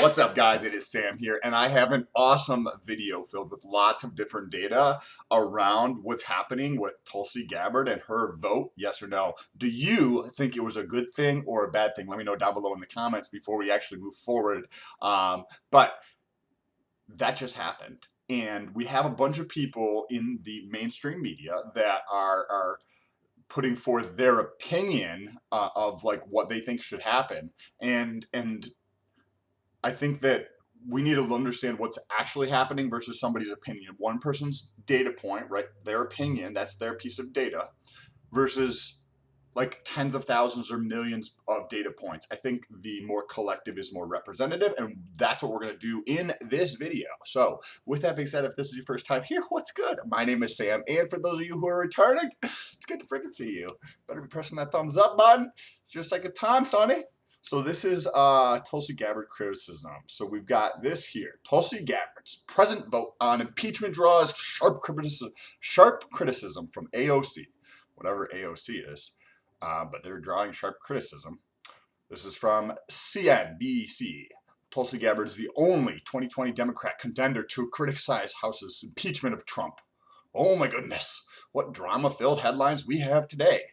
What's up, guys? It is Sam here, and I have an awesome video filled with lots of different data around what's happening with Tulsi Gabbard and her vote, yes or no. Do you think it was a good thing or a bad thing? Let me know down below in the comments before we actually move forward. But that just happened, and we have a bunch of people in the mainstream media that are putting forth their opinion of like what they think should happen, and I think that we need to understand what's actually happening versus somebody's opinion. One person's data point, right? Their opinion, that's their piece of data, versus like tens of thousands or millions of data points. I think the more collective is more representative, and that's what we're going to do in this video. So with that being said, if this is your first time here, what's good? My name is Sam, and for those of you who are returning, it's good to freaking see you. Better be pressing that thumbs up button. It's your second time, sonny. So this is Tulsi Gabbard criticism. So we've got this here. Tulsi Gabbard's present vote on impeachment draws sharp criticism from AOC, whatever AOC is. But they're drawing sharp criticism. This is from CNBC. Tulsi Gabbard is the only 2020 Democrat contender to criticize House's impeachment of Trump. Oh my goodness, what drama-filled headlines we have today.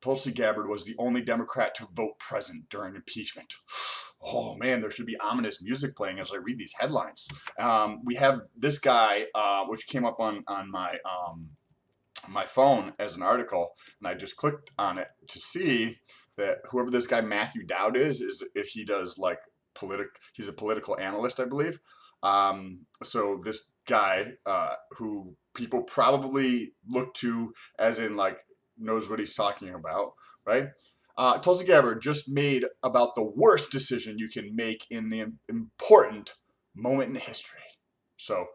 Tulsi Gabbard was the only Democrat to vote present during impeachment. Oh man, there should be ominous music playing as I read these headlines. We have this guy, which came up on my my phone as an article, and I just clicked on it to see that whoever this guy Matthew Dowd is if he does like he's a political analyst, I believe. So this guy who people probably look to as in like knows what he's talking about, right? Tulsi Gabbard just made about the worst decision you can make in the important moment in history. So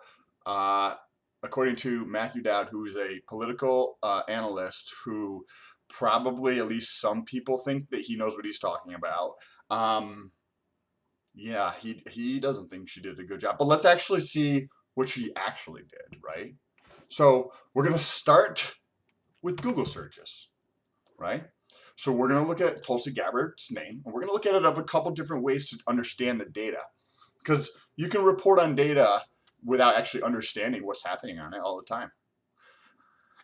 according to Matthew Dowd, who is a political analyst who probably at least some people think that he knows what he's talking about. Yeah, he doesn't think she did a good job. But let's actually see what she actually did, right? So we're going to start with Google searches, right? So we're going to look at Tulsi Gabbard's name, and we're going to look at it of a couple different ways to understand the data. Because you can report on data without actually understanding what's happening on it all the time.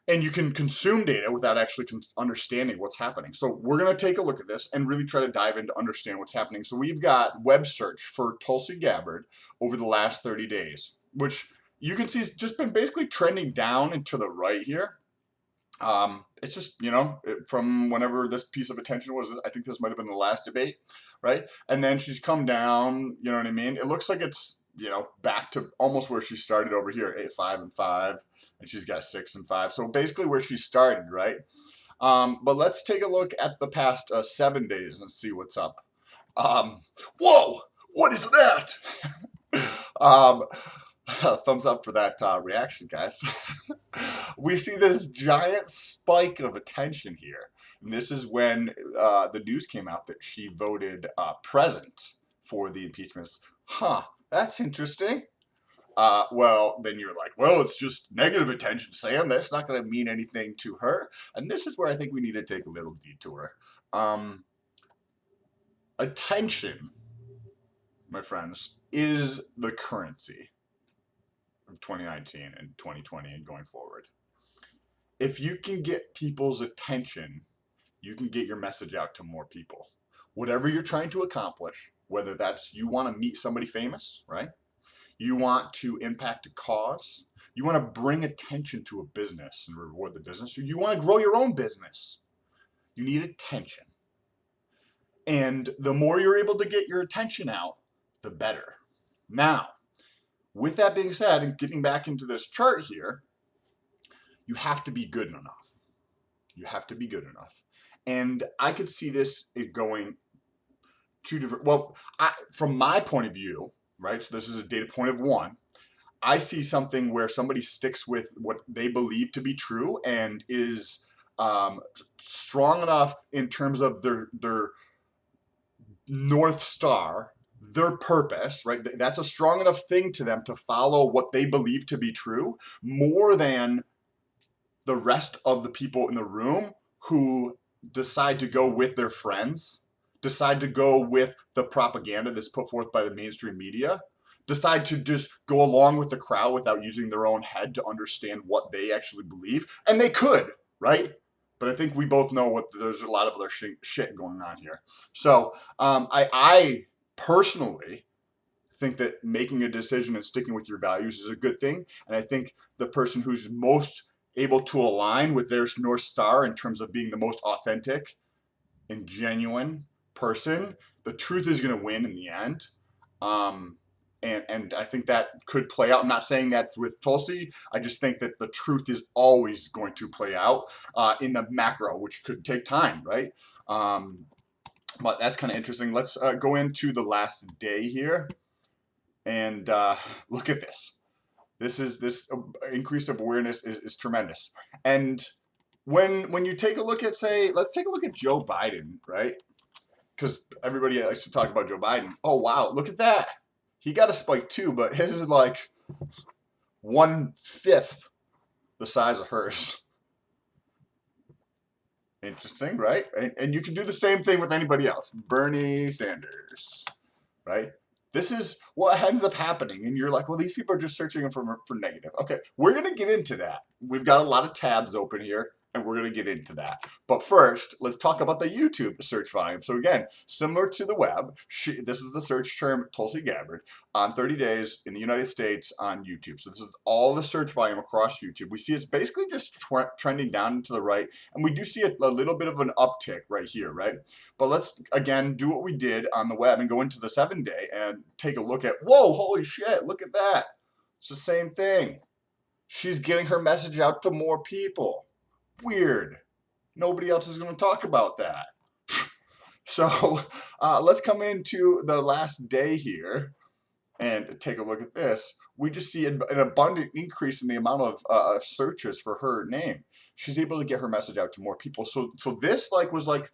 And you can consume data without actually understanding what's happening. So we're going to take a look at this and really try to dive in to understand what's happening. So we've got web search for Tulsi Gabbard over the last 30 days, which you can see has just been basically trending down and to the right here. It's just, you know, from whenever this piece of attention was, I think this might have been the last debate, right? And then she's come down, you know what I mean? It looks like it's, you know, back to almost where she started over here, 5 and 5, and she's got 6 and 5. So basically where she started, right? But let's take a look at the past 7 days and see what's up. Whoa, what is that? Thumbs up for that reaction, guys. We see this giant spike of attention here. And this is when the news came out that she voted present for the impeachments. Huh, that's interesting. Well, then you're like, well, it's just negative attention, Sam. That's not going to mean anything to her. And this is where I think we need to take a little detour. Attention, my friends, is the currency of 2019 and 2020 and going forward. If you can get people's attention, you can get your message out to more people. Whatever you're trying to accomplish, whether that's you want to meet somebody famous, right? You want to impact a cause, you want to bring attention to a business and reward the business, or you want to grow your own business, you need attention. And the more you're able to get your attention out, the better. Now, with that being said, and getting back into this chart here, you have to be good enough. You have to be good enough. And I could see this going two different, well, from my point of view, right? So this is a data point of 1. I see something where somebody sticks with what they believe to be true and is strong enough in terms of their North Star, their purpose, right? That's a strong enough thing to them to follow what they believe to be true more than the rest of the people in the room who decide to go with their friends decide to go with the propaganda that's put forth by the mainstream media, decide to just go along with the crowd without using their own head to understand what they actually believe. And they could, right? But I think we both know there's a lot of other shit going on here. So I personally think that making a decision and sticking with your values is a good thing. And I think the person who's most able to align with their North Star in terms of being the most authentic and genuine person, the truth is going to win in the end. And I think that could play out. I'm not saying that's with Tulsi. I just think that the truth is always going to play out in the macro, which could take time, right? But that's kind of interesting. Let's go into the last day here and look at this. This increase of awareness is tremendous. And when you take a look at, say, let's take a look at Joe Biden, right? Because everybody likes to talk about Joe Biden. Oh, wow, look at that. He got a spike too, but his is like 1/5 the size of hers. Interesting, right? And you can do the same thing with anybody else. Bernie Sanders, right? This is what ends up happening. And you're like, well, these people are just searching for negative. Okay, we're going to get into that. We've got a lot of tabs open here, and we're going to get into that. But first, let's talk about the YouTube search volume. So again, similar to the web, this is the search term Tulsi Gabbard on 30 days in the United States on YouTube. So this is all the search volume across YouTube. We see it's basically just trending down and to the right, and we do see a little bit of an uptick right here, right? But let's, again, do what we did on the web and go into the 7-day and take a look at, whoa, holy shit, look at that. It's the same thing. She's getting her message out to more people. Weird. Nobody else is going to talk about that. So let's come into the last day here and take a look at this. We just see an abundant increase in the amount of searches for her name. She's able to get her message out to more people. So this was like,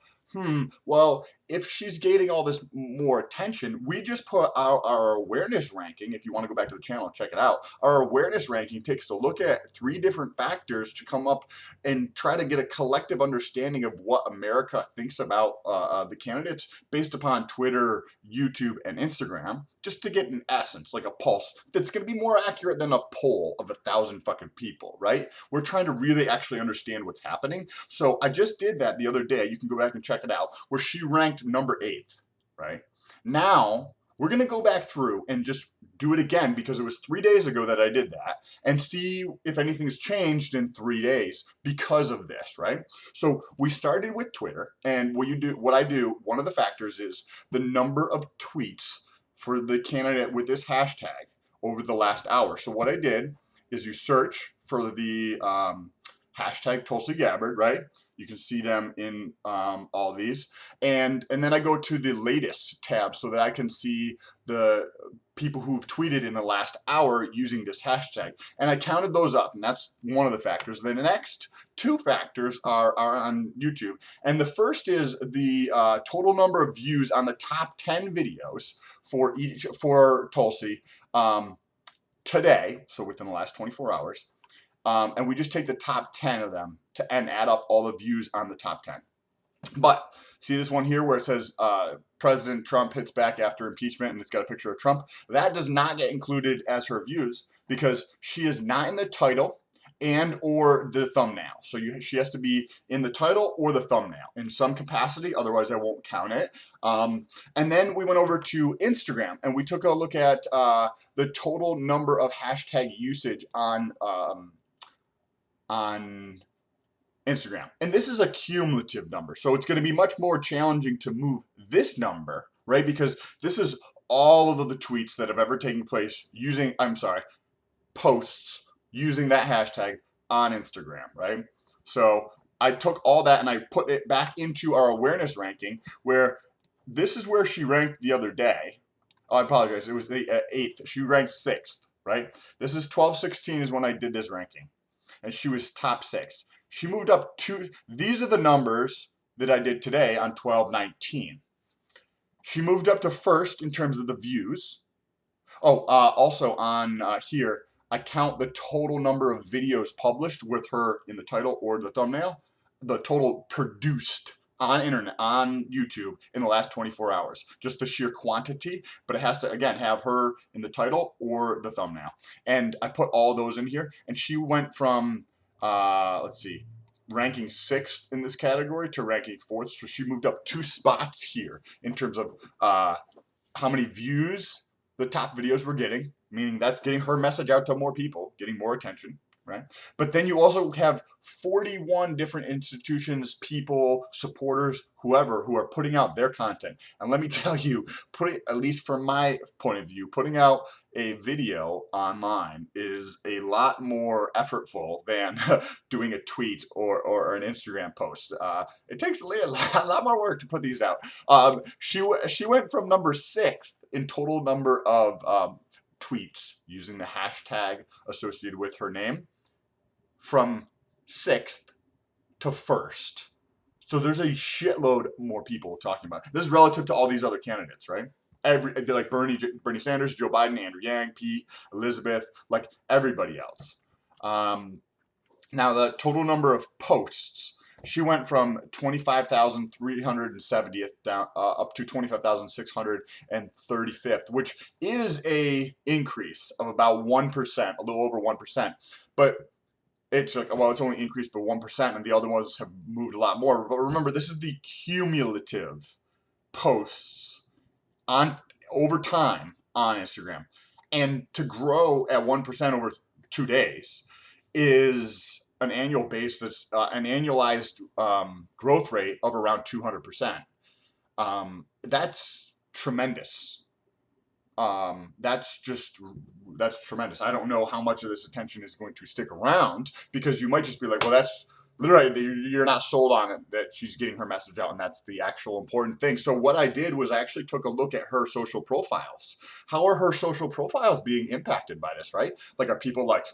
well, if she's gaining all this more attention, we just put our awareness ranking. If you want to go back to the channel and check it out, our awareness ranking takes a look at 3 different factors to come up and try to get a collective understanding of what America thinks about the candidates based upon Twitter, YouTube, and Instagram, just to get an essence, like a pulse that's going to be more accurate than a poll of 1,000 fucking people, right? We're trying to really actually understand what's happening. So I just did that the other day. You can go back and check it out, where she ranked number 8, right? Now, we're going to go back through and just do it again, because it was 3 days ago that I did that, and see if anything's changed in 3 days because of this, right? So we started with Twitter, and what I do, one of the factors is the number of tweets for the candidate with this hashtag over the last hour. So what I did is you search for the hashtag Tulsi Gabbard, right? You can see them in all these. And then I go to the latest tab so that I can see the people who've tweeted in the last hour using this hashtag. And I counted those up, and that's one of the factors. The next 2 factors are on YouTube. And the first is the total number of views on the top 10 videos for Tulsi today, so within the last 24 hours. And we just take the top 10 of them and add up all the views on the top 10. But see this one here where it says President Trump hits back after impeachment, and it's got a picture of Trump? That does not get included as her views because she is not in the title and or the thumbnail. So she has to be in the title or the thumbnail in some capacity, otherwise I won't count it. And then we went over to Instagram, and we took a look at the total number of hashtag usage on Instagram. And this is a cumulative number, so it's going to be much more challenging to move this number, right? Because this is all of the tweets that have ever taken place using, posts using that hashtag on Instagram, right? So I took all that and I put it back into our awareness ranking, where this is where she ranked the other day. Oh, I apologize. It was the 8th. She ranked 6th, right? This is 12/16 is when I did this ranking, and she was top 6. She moved up to, these are the numbers that I did today on 12/19. She moved up to 1st in terms of the views. Oh, also on here, I count the total number of videos published with her in the title or the thumbnail, the total produced on internet, on YouTube in the last 24 hours. Just the sheer quantity, but it has to, again, have her in the title or the thumbnail. And I put all those in here, and she went from, let's see, ranking 6th in this category to ranking 4th. So she moved up 2 spots here in terms of how many views the top videos were getting, meaning that's getting her message out to more people, getting more attention. Right? But then you also have 41 different institutions, people, supporters, whoever, who are putting out their content. And let me tell you, at least from my point of view, putting out a video online is a lot more effortful than doing a tweet or an Instagram post. It takes a lot more work to put these out. She went from number 6th in total number of tweets using the hashtag associated with her name, from 6th to 1st. So there's a shitload more people talking about it. This is relative to all these other candidates, right? Like Bernie Sanders, Joe Biden, Andrew Yang, Pete, Elizabeth, like everybody else. Now the total number of posts, she went from 25,370th down up to 25,635th, which is a increase of about 1%, a little over 1%. But it's like, well, it's only increased by 1%, and the other ones have moved a lot more. But remember, this is the cumulative posts on over time on Instagram, and to grow at 1% over 2 days is an annual base that's an annualized growth rate of around 200%. That's tremendous. That's tremendous. I don't know how much of this attention is going to stick around, because you might just be like, well, that's literally, you're not sold on it, that she's getting her message out, and that's the actual important thing. So what I did was I actually took a look at her social profiles. How are her social profiles being impacted by this, right? Like, are people like,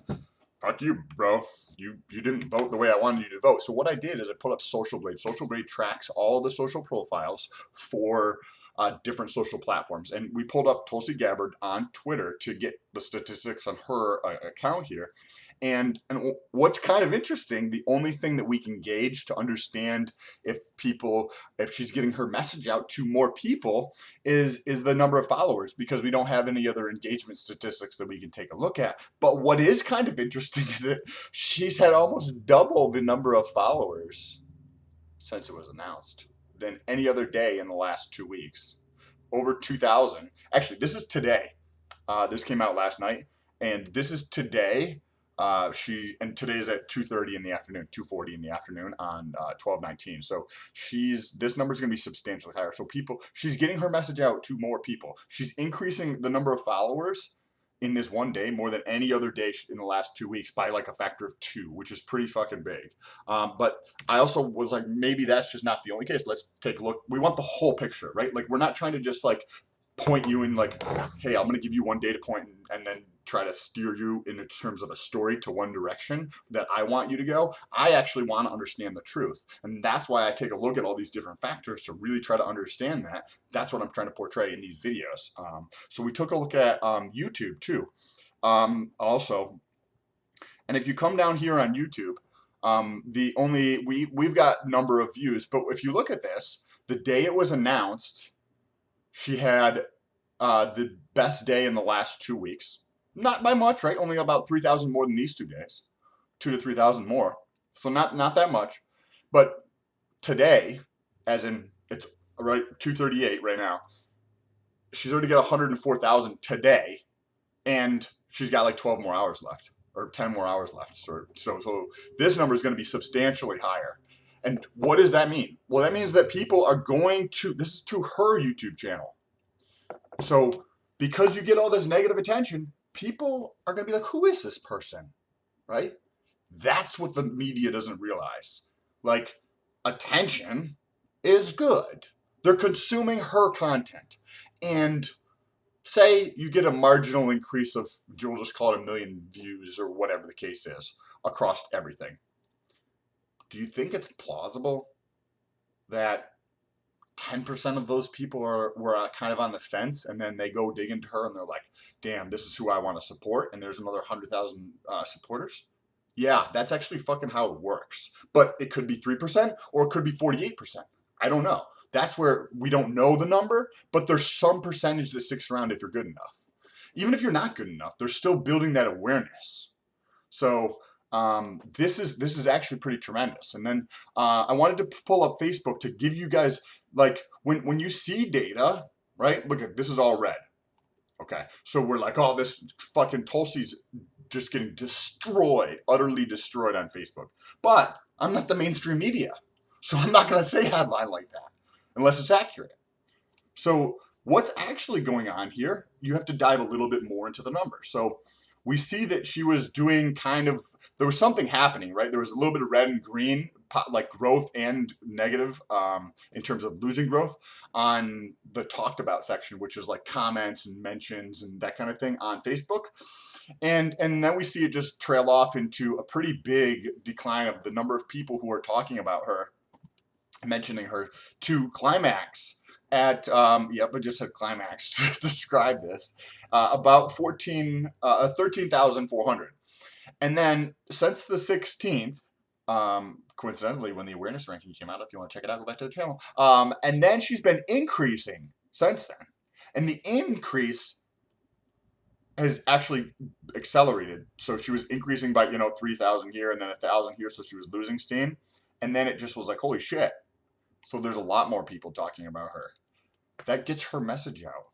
fuck you, bro, you didn't vote the way I wanted you to vote? So what I did is I put up Social Blade. Social Blade tracks all the social profiles for different social platforms, and we pulled up Tulsi Gabbard on Twitter to get the statistics on her account here. And what's kind of interesting, the only thing that we can gauge to understand if she's getting her message out to more people is the number of followers, because we don't have any other engagement statistics that we can take a look at. But what is kind of interesting is that she's had almost double the number of followers since it was announced than any other day in the last 2 weeks. Over 2,000. Actually, this is today. This came out last night, and this is today. Today is at 2:30 in the afternoon, 2:40 in the afternoon on 12/19. So this number is going to be substantially higher. So she's getting her message out to more people. She's increasing the number of followers in this one day more than any other day in the last 2 weeks by like a factor of 2, which is pretty fucking big. But I also was like, maybe that's just not the only case. Let's take a look. We want the whole picture, right? Like, we're not trying to just like point you in like, hey, I'm going to give you one data point and then try to steer you in terms of a story to one direction that I want you to go. I actually want to understand the truth. And that's why I take a look at all these different factors to really try to understand that. That's what I'm trying to portray in these videos. So we took a look at YouTube too. Also, and if you come down here on YouTube, we've got number of views, but if you look at this, the day it was announced, she had the best day in the last 2 weeks. Not by much, right? Only about 3,000 more than these 2 days. 2 to 3,000 more. So not that much. But today, as in it's right 2:38 right now, she's already got 104,000 today, and she's got like 12 more hours left, or 10 more hours left. So this number is going to be substantially higher. And what does that mean? Well, that means that people are going to, this is to her YouTube channel. So because you get all this negative attention, people are going to be like, who is this person, right? That's what the media doesn't realize. Like, attention is good. They're consuming her content. And say you get a marginal increase of, we'll just call it 1 million views or whatever the case is across everything. Do you think it's plausible that 10% of those people were kind of on the fence, and then they go dig into her and they're like, damn, this is who I want to support, and there's another 100,000 supporters? Yeah, that's actually fucking how it works. But it could be 3% or it could be 48%. I don't know. That's where we don't know the number, but there's some percentage that sticks around if you're good enough. Even if you're not good enough, they're still building that awareness. So this is actually pretty tremendous. And then I wanted to pull up Facebook to give you guys, like, when you see data, right? Look at this, is all red. Okay, so we're like, oh, this fucking Tulsi's just getting destroyed, utterly destroyed on Facebook. But I'm not the mainstream media, so I'm not going to say a headline like that unless it's accurate. So what's actually going on here? You have to dive a little bit more into the numbers. So we see that she was doing kind of, there was something happening, right? There was a little bit of red and green, like growth and negative in terms of losing growth on the talked about section, which is like comments and mentions and that kind of thing on Facebook. And then we see it just trail off into a pretty big decline of the number of people who are talking about her, mentioning her, to climax at yep, I just said climax to describe this, about 13,400. And then since the 16th, coincidentally, when the awareness ranking came out, if you want to check it out, go back to the channel. And then she's been increasing since then. And the increase has actually accelerated. So she was increasing by, 3,000 here and then 1,000 here. So she was losing steam. And then it just was like, holy shit. So there's a lot more people talking about her. That gets her message out,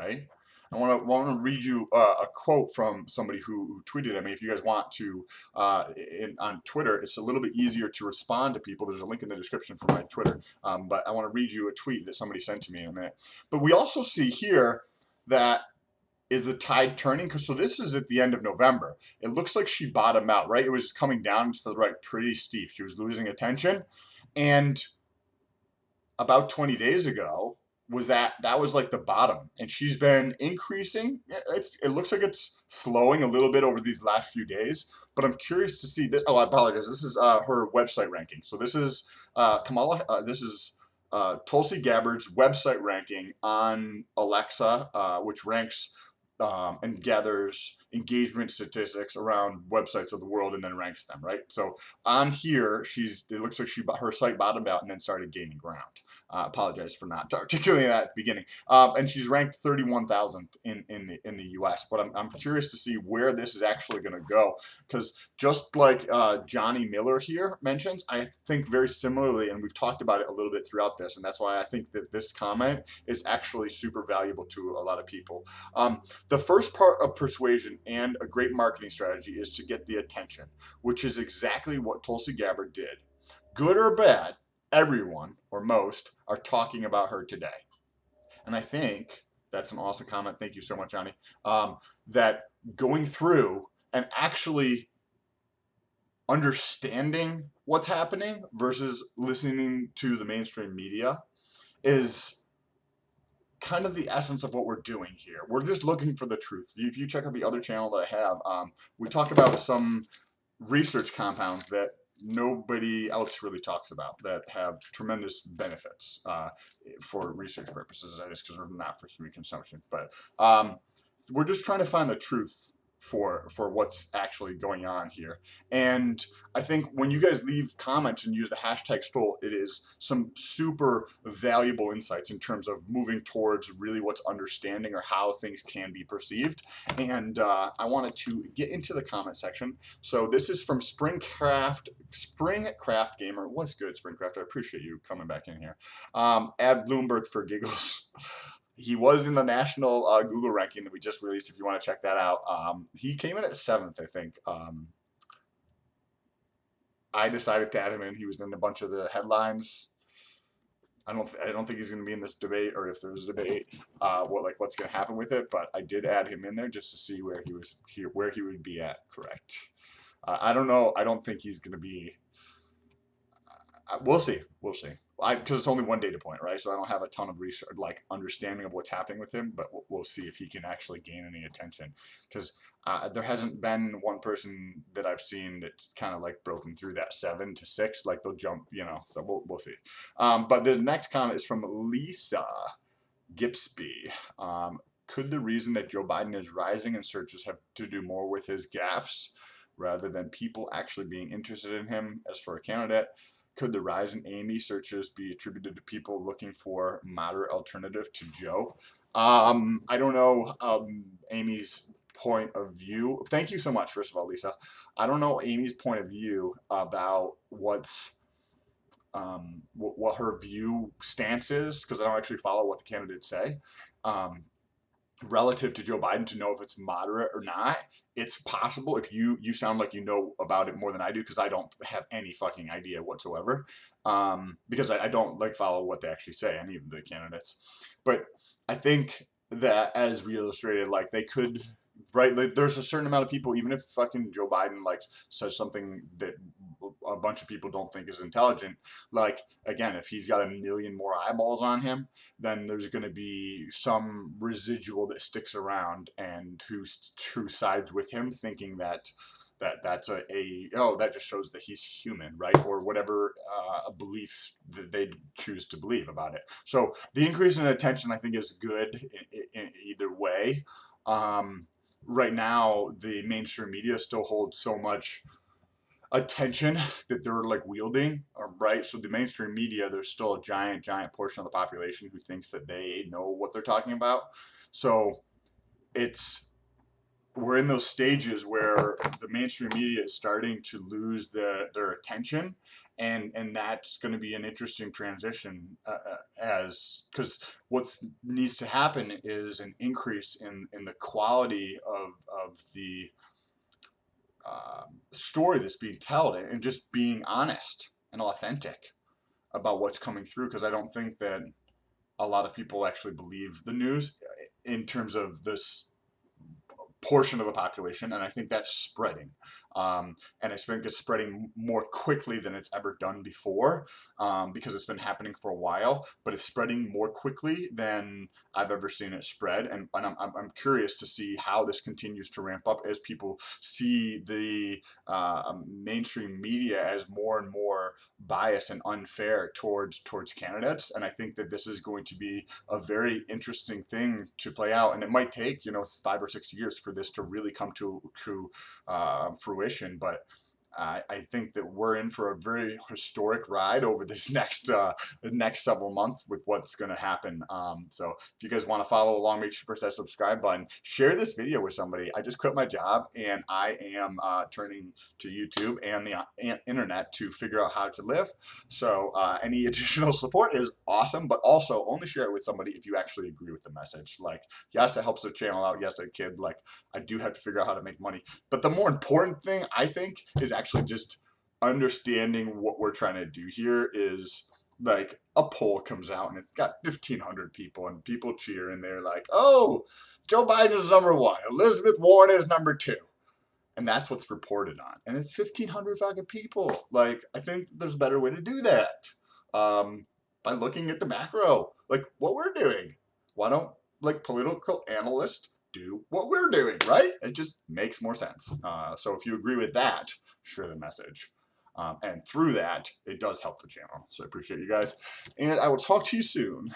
right? I want to read you a quote from somebody who tweeted at me. If you guys want to, on Twitter, it's a little bit easier to respond to people. There's a link in the description for my Twitter. But I want to read you a tweet that somebody sent to me in a minute. But we also see here that is the tide turning? So this is at the end of November. It looks like she bottomed out, right? It was just coming down to the right, pretty steep. She was losing attention. And about 20 days ago, that was like the bottom, and she's been increasing. It looks like it's slowing a little bit over these last few days, but I'm curious to see this. Oh, I apologize. This is her website ranking. So this is this is Tulsi Gabbard's website ranking on Alexa, which ranks and gathers engagement statistics around websites of the world and then ranks them, right? So on here, it looks like her site bottomed out and then started gaining ground. Apologize for not articulating that at the beginning. And she's ranked 31,000th in the U.S. But I'm curious to see where this is actually going to go, because just like Johnny Miller here mentions, I think very similarly, and we've talked about it a little bit throughout this, and that's why I think that this comment is actually super valuable to a lot of people. The first part of persuasion and a great marketing strategy is to get the attention, which is exactly what Tulsi Gabbard did. Good or bad, everyone, or most, are talking about her today. And I think that's an awesome comment. Thank you so much, Johnny. That going through and actually understanding what's happening versus listening to the mainstream media is kind of the essence of what we're doing here. We're just looking for the truth. If you check out the other channel that I have, we talk about some research compounds that nobody else really talks about that have tremendous benefits for research purposes. That is because we're not for human consumption. But we're just trying to find the truth for what's actually going on here. And I think when you guys leave comments and use the hashtag Stoll, it is some super valuable insights in terms of moving towards really what's understanding or how things can be perceived. And I wanted to get into the comment section. So this is from Springcraft Gamer. What's good, Springcraft? I appreciate you coming back in here. Add Bloomberg for giggles. He was in the national Google ranking that we just released, if you want to check that out. He came in at 7th, I think. I decided to add him in. He was in a bunch of the headlines. I don't think he's going to be in this debate, or if there's a debate, what's going to happen with it. But I did add him in there just to see where he would be at. Correct. I don't know. I don't think he's going to be. We'll see. We'll see. Because it's only one data point, right? So I don't have a ton of research, like understanding of what's happening with him, but we'll see if he can actually gain any attention. Because there hasn't been one person that I've seen that's kind of like broken through that 7 to 6, like they'll jump, So we'll see. But the next comment is from Lisa Gipsby. Could the reason that Joe Biden is rising in searches have to do more with his gaffes rather than people actually being interested in him as for a candidate? Could the rise in Amy searches be attributed to people looking for moderate alternative to Joe? I don't know Amy's point of view. Thank you so much, first of all, Lisa. I don't know Amy's point of view about what her view stance is, because I don't actually follow what the candidates say. Relative to Joe Biden, to know if it's moderate or not. It's possible. If you sound like you know about it more than I do, because I don't have any fucking idea whatsoever. Because I don't like follow what they actually say, any of the candidates. But I think that, as we illustrated, like they could, right? Like there's a certain amount of people, even if fucking Joe Biden like says something that a bunch of people don't think is intelligent, like again, if he's got a million more eyeballs on him, then there's going to be some residual that sticks around and who sides with him, thinking that that's oh, that just shows that he's human, right? Or whatever beliefs that they choose to believe about it. So the increase in attention, I think, is good in either way. Right now, the mainstream media still holds so much attention that they're like wielding, right? So the mainstream media, there's still a giant portion of the population who thinks that they know what they're talking about. So we're in those stages where the mainstream media is starting to lose their attention, and that's going to be an interesting transition, because what needs to happen is an increase in the quality of the story that's being told, and just being honest and authentic about what's coming through, because I don't think that a lot of people actually believe the news in terms of this portion of the population, and I think that's spreading. And I think it's spreading more quickly than it's ever done before, because it's been happening for a while, but it's spreading more quickly than I've ever seen it spread. And I'm curious to see how this continues to ramp up as people see the mainstream media as more and more biased and unfair towards candidates. And I think that this is going to be a very interesting thing to play out, and it might take 5 or 6 years for this to really come to fruition. But I think that we're in for a very historic ride over this next several months with what's going to happen. So if you guys want to follow along, make sure to press that subscribe button. Share this video with somebody. I just quit my job, and I am turning to YouTube and the internet to figure out how to live. So any additional support is awesome, but also only share it with somebody if you actually agree with the message. Like, yes, it helps the channel out. Yes, a kid, like, I do have to figure out how to make money. But the more important thing, I think, is actually just understanding what we're trying to do here. Is like a poll comes out and it's got 1,500 people, and people cheer, and they're like, oh, Joe Biden is number 1, Elizabeth Warren is number 2. And that's what's reported on. And it's 1,500 fucking people. Like, I think there's a better way to do that. By looking at the macro, like what we're doing. Why don't like political analysts do what we're doing, right? It just makes more sense. So if you agree with that, share the message. And through that, it does help the channel. So I appreciate you guys. And I will talk to you soon.